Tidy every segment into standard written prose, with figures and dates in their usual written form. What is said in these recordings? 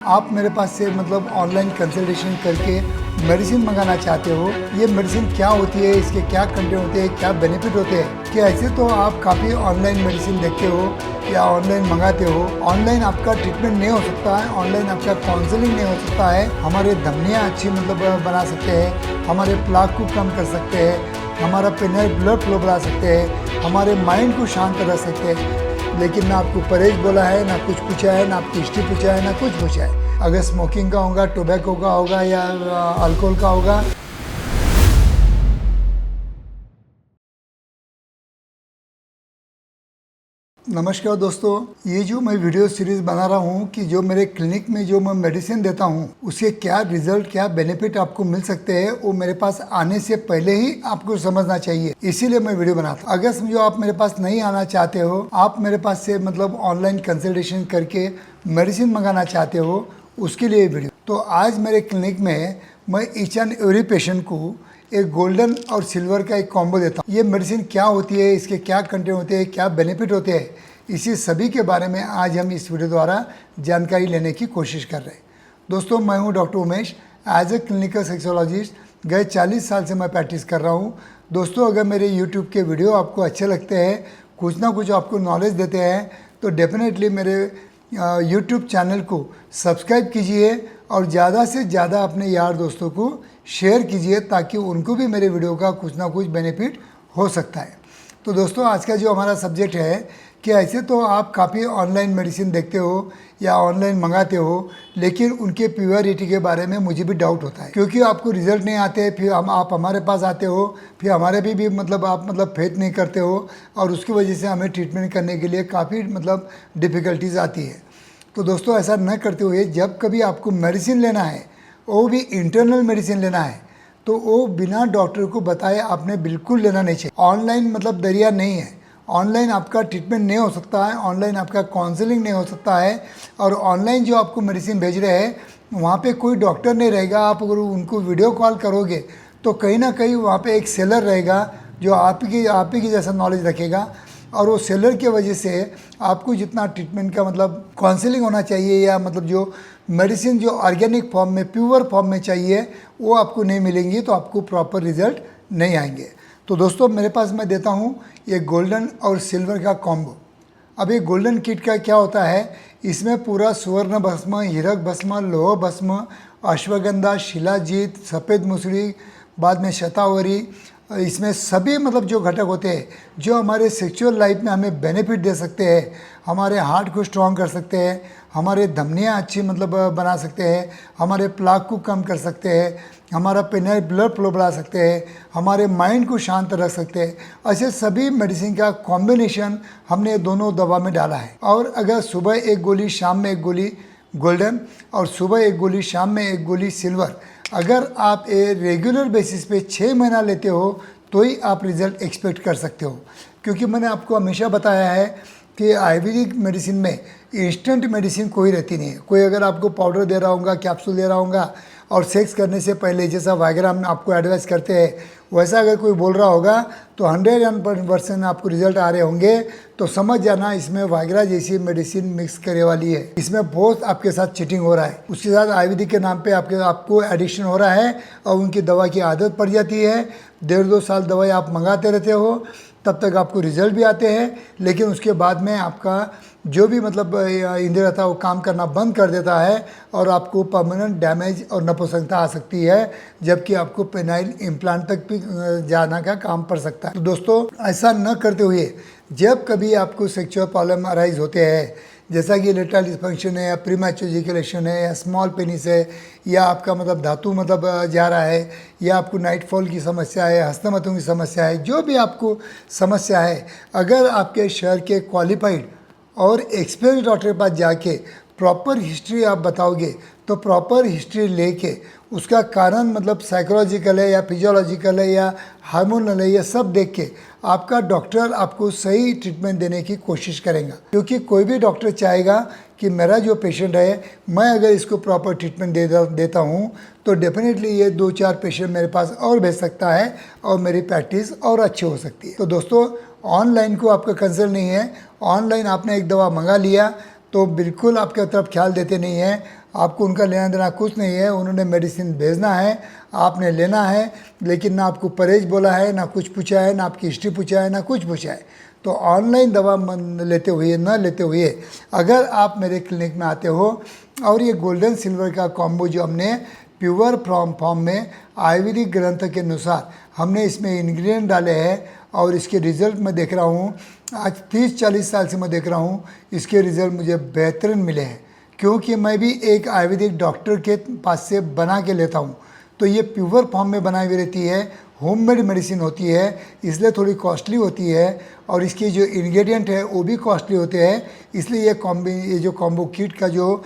आप मेरे पास से ऑनलाइन कंसल्टेशन करके मेडिसिन मंगाना चाहते हो। ये मेडिसिन क्या होती है, इसके क्या कंटेंट होते हैं, क्या बेनिफिट होते हैं। कि ऐसे तो आप काफ़ी ऑनलाइन मेडिसिन देखते हो या ऑनलाइन मंगाते हो। ऑनलाइन आपका ट्रीटमेंट नहीं हो सकता है, ऑनलाइन आपका काउंसलिंग नहीं हो सकता है। हमारे धमनियाँ अच्छी बना सकते हैं, हमारे प्लाक को कम कर सकते हैं, हमारा पेनाइल ब्लड फ्लो बढ़ा सकते हैं, हमारे माइंड को शांत रख सकते हैं। लेकिन ना आपको परहेज बोला है, ना कुछ पूछा है, ना आपकी हिस्ट्री पूछा है, ना कुछ पूछा है। अगर स्मोकिंग का होगा, टोबैको का होगा या अल्कोहल का होगा। नमस्कार दोस्तों, ये जो मैं वीडियो सीरीज़ बना रहा हूँ कि जो मेरे क्लिनिक में जो मैं मेडिसिन देता हूँ उसके क्या रिजल्ट, क्या बेनिफिट आपको मिल सकते हैं, वो मेरे पास आने से पहले ही आपको समझना चाहिए। इसीलिए मैं वीडियो बनाता हूँ। अगर जो आप मेरे पास नहीं आना चाहते हो, आप मेरे पास से ऑनलाइन कंसल्टेशन करके मेडिसिन मंगाना चाहते हो, उसके लिए वीडियो। तो आज मेरे क्लिनिक में मैं ईच एंड एवरी पेशेंट को एक गोल्डन और सिल्वर का एक कॉम्बो देता हूँ। ये मेडिसिन क्या होती है, इसके क्या कंटेंट होते हैं, क्या बेनिफिट होते हैं, इसी सभी के बारे में आज हम इस वीडियो द्वारा जानकारी लेने की कोशिश कर रहे हैं। दोस्तों, मैं हूँ doctor Umesh. As a clinical sexologist गए 40 साल से मैं प्रैक्टिस कर रहा हूँ। दोस्तों, अगर मेरे यूट्यूब के वीडियो आपको अच्छे लगते हैं, कुछ ना कुछ आपको नॉलेज देते हैं, तो डेफिनेटली मेरे यूट्यूब चैनल को सब्सक्राइब कीजिए और ज़्यादा से ज़्यादा अपने यार दोस्तों को शेयर कीजिए, ताकि उनको भी मेरे वीडियो का कुछ ना कुछ बेनिफिट हो सकता है। तो दोस्तों, आज का जो हमारा सब्जेक्ट है कि ऐसे तो आप काफ़ी ऑनलाइन मेडिसिन देखते हो या ऑनलाइन मंगाते हो, लेकिन उनके प्योरिटी के बारे में मुझे भी डाउट होता है, क्योंकि आपको रिजल्ट नहीं आते। फिर आप हमारे पास आते हो, फिर हमारे भी आप फेथ नहीं करते हो, और उसकी वजह से हमें ट्रीटमेंट करने के लिए काफ़ी डिफ़िकल्टीज़ आती है। तो दोस्तों, ऐसा न करते हुए जब कभी आपको मेडिसिन लेना है, वो भी इंटरनल मेडिसिन लेना है, तो वो बिना डॉक्टर को बताए आपने बिल्कुल लेना नहीं चाहिए। ऑनलाइन दरिया नहीं है। ऑनलाइन आपका ट्रीटमेंट नहीं हो सकता है, ऑनलाइन आपका काउंसलिंग नहीं हो सकता है। और ऑनलाइन जो आपको मेडिसिन भेज रहे हैं, वहाँ पे कोई डॉक्टर नहीं रहेगा। आप अगर उनको वीडियो कॉल करोगे तो कहीं ना कहीं वहाँ पे एक सेलर रहेगा जो आप ही की जैसा नॉलेज रखेगा, और वो सेलर की वजह से आपको जितना ट्रीटमेंट का काउंसलिंग होना चाहिए, या जो मेडिसिन जो ऑर्गेनिक फॉर्म में, प्योर फॉर्म में चाहिए, वो आपको नहीं मिलेंगी, तो आपको प्रॉपर रिजल्ट नहीं आएंगे। तो दोस्तों, मेरे पास मैं देता हूँ ये गोल्डन और सिल्वर का कॉम्बो। अब ये गोल्डन किट का क्या होता है, इसमें पूरा सुवर्ण भस्म, हीरक भस्म, लोह भस्म, अश्वगंधा, शिलाजीत, सफ़ेद मुसड़ी, बाद में शतावरी, इसमें सभी जो घटक होते हैं जो हमारे सेक्सुअल लाइफ में हमें बेनिफिट दे सकते हैं, हमारे हार्ट को स्ट्रॉन्ग कर सकते हैं, हमारे धमनियाँ अच्छी बना सकते हैं, हमारे प्लाक को कम कर सकते हैं, हमारा पेनाइल ब्लड फ्लो बढ़ा सकते हैं, हमारे माइंड को शांत रख सकते हैं। ऐसे सभी मेडिसिन का कॉम्बिनेशन हमने दोनों दवा में डाला है। और अगर सुबह एक गोली, शाम में एक गोली गोल्डन, और सुबह एक गोली, शाम में एक गोली सिल्वर, अगर आप रेगुलर बेसिस पे 6 महीना लेते हो, तो ही आप रिज़ल्ट एक्सपेक्ट कर सकते हो। क्योंकि मैंने आपको हमेशा बताया है कि आयुर्वेदिक मेडिसिन में इंस्टेंट मेडिसिन कोई रहती नहीं है। कोई अगर आपको पाउडर दे रहा होगा, कैप्सूल दे रहा होगा, और सेक्स करने से पहले जैसा वायग्रा हम आपको एडवाइस करते हैं, वैसा अगर कोई बोल रहा होगा तो 100% आपको रिजल्ट आ रहे होंगे, तो समझ जाना इसमें वायग्रा जैसी मेडिसिन मिक्स करने वाली है। इसमें बहुत आपके साथ चीटिंग हो रहा है। उसके साथ आयुर्वेदिक के नाम पे आपको एडिक्शन हो रहा है, और उनकी दवा की आदत पड़ जाती है। 1.5-2 साल दवाई आप मंगाते रहते हो, तब तक आपको रिजल्ट भी आते हैं, लेकिन उसके बाद में आपका जो भी इंद्रिय रहता है वो काम करना बंद कर देता है, और आपको परमानेंट डैमेज और नपुंसकता आ सकती है, जबकि आपको पेनाइल इम्प्लांट तक भी जाना का काम पड़ सकता है। तो दोस्तों, ऐसा न करते हुए जब कभी आपको सेक्सुअल प्रॉब्लम अराइज होते हैं, जैसा कि इरेक्टाइल डिस्फंक्शन है, या प्रीमैच्योर इजैकुलेशन है, या स्मॉल पेनिस है, या आपका धातु जा रहा है, या आपको नाइटफॉल की समस्या है, हस्तमैथुन की समस्या है, जो भी आपको समस्या है, अगर आपके शहर के क्वालिफाइड और एक्सपीरियंस डॉक्टर के पास जाके प्रॉपर हिस्ट्री आप बताओगे, तो प्रॉपर हिस्ट्री लेके उसका कारण साइकोलॉजिकल है या फिजियोलॉजिकल है या हार्मोनल है, ये सब देख के आपका डॉक्टर आपको सही ट्रीटमेंट देने की कोशिश करेगा। क्योंकि कोई भी डॉक्टर चाहेगा कि मेरा जो पेशेंट है, मैं अगर इसको प्रॉपर ट्रीटमेंट देता हूँ, तो डेफिनेटली ये 2-4 पेशेंट मेरे पास और भेज सकता है, और मेरी प्रैक्टिस और अच्छी हो सकती है। तो दोस्तों, ऑनलाइन को आपका कंसर्न नहीं है। ऑनलाइन आपने एक दवा मंगा लिया तो बिल्कुल आपके तरफ ख्याल देते नहीं हैं। आपको उनका लेना देना कुछ नहीं है। उन्होंने मेडिसिन भेजना है, आपने लेना है, लेकिन ना आपको परहेज बोला है, ना कुछ पूछा है, ना आपकी हिस्ट्री पूछा है, ना कुछ पूछा है। तो ऑनलाइन दवा लेते हुए न लेते हुए अगर आप मेरे क्लिनिक में आते हो और ये गोल्डन सिल्वर का कॉम्बो जो हमने प्योर फॉर्म में आयुर्वेदिक ग्रंथ के अनुसार हमने इसमें इंग्रेडिएंट डाले हैं और इसके रिज़ल्ट मैं देख रहा हूँ, आज 30-40 साल से मैं देख रहा हूँ, इसके रिज़ल्ट मुझे बेहतरीन मिले हैं, क्योंकि मैं भी एक आयुर्वेदिक डॉक्टर के पास से बना के लेता हूँ। तो ये प्योर फॉर्म में बनाई हुई रहती है, होममेड मेडिसिन होती है, इसलिए थोड़ी कॉस्टली होती है और इसके जो इंग्रेडिएंट है वो भी कॉस्टली होते हैं। इसलिए ये जो कॉम्बो किट का जो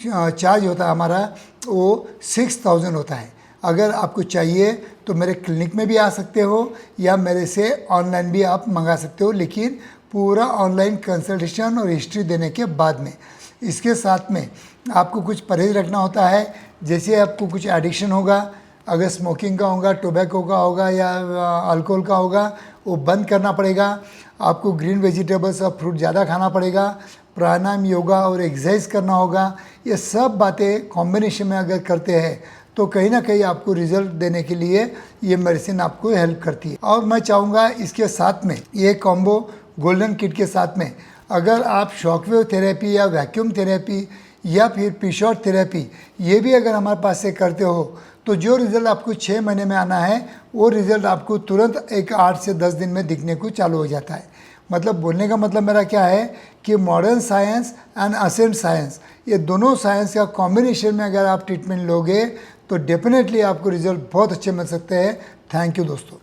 चार्ज होता है हमारा वो 6000 होता है। अगर आपको चाहिए तो मेरे क्लिनिक में भी आ सकते हो या मेरे से ऑनलाइन भी आप मंगा सकते हो, लेकिन पूरा ऑनलाइन कंसल्टेशन और हिस्ट्री देने के बाद में। इसके साथ में आपको कुछ परहेज रखना होता है, जैसे आपको कुछ एडिक्शन होगा, अगर स्मोकिंग का होगा, टोबैको का होगा या अल्कोहल का होगा, वो बंद करना पड़ेगा। आपको ग्रीन वेजिटेबल्स और फ्रूट ज़्यादा खाना पड़ेगा, प्राणायाम, योगा और एक्सरसाइज करना होगा। ये सब बातें कॉम्बिनेशन में अगर करते हैं तो कहीं ना कहीं आपको रिजल्ट देने के लिए ये मेडिसिन आपको हेल्प करती है। और मैं चाहूँगा इसके साथ में ये कॉम्बो गोल्डन किट के साथ में अगर आप शॉकवेव थेरेपी या वैक्यूम थेरेपी या फिर पिशॉट थेरेपी ये भी अगर हमारे पास से करते हो तो जो रिज़ल्ट आपको 6 महीने में आना है वो रिज़ल्ट आपको तुरंत एक 8 से 10 दिन में दिखने को चालू हो जाता है। मतलब बोलने का मतलब मेरा क्या है कि modern science and ancient science, ये दोनों साइंस का कॉम्बिनेशन में अगर आप ट्रीटमेंट लोगे तो डेफिनेटली आपको रिज़ल्ट बहुत अच्छे मिल सकते हैं। थैंक यू दोस्तों।